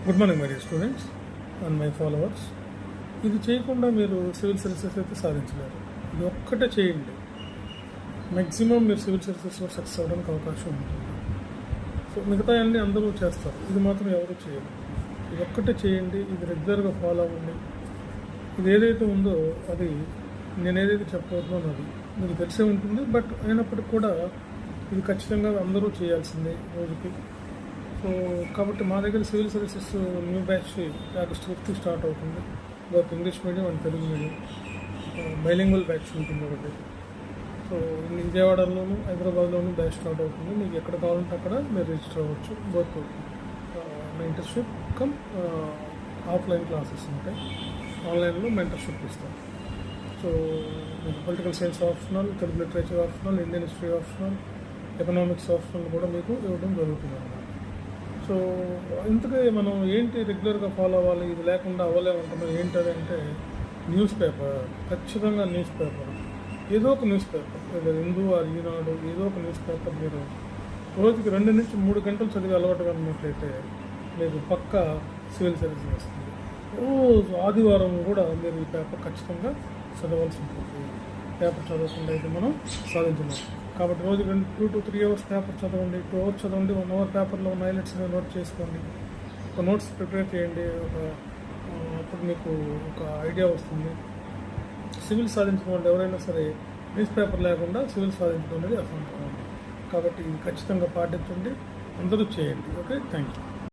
Good morning my dear students and my followers. ఇది చేయకుండా మీరు సివిల్ సర్వీసెస్ అయితే సాధించలేరు. ఇది ఒక్కటే చేయండి, మ్యాక్సిమం మీరు సివిల్ సర్వీసెస్లో సక్సెస్ అవ్వడానికి అవకాశం ఉంటుంది. సో మిగతా అన్నీ అందరూ చేస్తారు, ఇది మాత్రం ఎవరు చేయరు. ఇది ఒక్కటే చేయండి, ఇది రెగ్యులర్గా ఫాలో అవ్వండి. ఇది ఏదైతే ఉందో అది నేను ఏదైతే చెప్పబోతున్నానో అది మీకు తెలిసే ఉంటుంది. బట్ అయినప్పటికీ కూడా ఇది ఖచ్చితంగా అందరూ చేయాల్సిందే రోజుకి. సో కాబట్టి మా దగ్గర civil services new batch August 5th start అవుతుంది. Both English medium and Telugu medium bilingual batch ఉంటుంది ఒకటి. సో విజయవాడలోను హైదరాబాద్లోను బ్యాచ్ స్టార్ట్ అవుతుంది. మీకు ఎక్కడ కావాలంటే అక్కడ మీరు రిజిస్టర్ అవ్వచ్చు. Both mentorship cum offline classes ఉంటాయి, ఆన్లైన్లో మెంటర్షిప్ ఇస్తాం. సో మీకు political science optional, Telugu literature optional, Indian history optional, economics optional కూడా మీకు ఇవ్వడం జరుగుతుంది అన్నమాట. సో ఇంతకీ మనం ఏంటి రెగ్యులర్గా ఫాలో అవ్వాలి, ఇది లేకుండా అవ్వలేమంటున్నాం ఏంటది అంటే న్యూస్ పేపర్. ఖచ్చితంగా న్యూస్ పేపర్, ఏదో ఒక న్యూస్ పేపర్, హిందూ ఆర్ ఈనాడు, ఏదో ఒక న్యూస్ పేపర్ మీరు రోజుకి 2 నుంచి 3 గంటలు చదివి అలవాటుగా ఉన్నట్లయితే మీకు పక్కా సివిల్ సర్వీస్ వస్తుంది. రోజు ఆదివారం కూడా మీరు ఈ పేపర్ ఖచ్చితంగా చదవాల్సి ఉంటుంది. పేపర్ చదవకుండా అయితే మనం సాధించలేం. కాబట్టి రోజు 2 to 3 hours పేపర్ చదవండి, 2 hours చదవండి. 1 hour పేపర్లో ఉన్న హైలైట్స్ నోట్ చేసుకోండి, ఒక నోట్స్ ప్రిపేర్ చేయండి. అప్పుడు మీకు ఒక ఐడియా వస్తుంది. సివిల్ సాధించిన వాళ్ళు ఎవరైనా సరే న్యూస్ పేపర్ లేకుండా సివిల్ సాధించడం అనేది అసంభవం. కాబట్టి ఇది ఖచ్చితంగా పాటించండి, అందరూ చేయండి. Okay, thank you.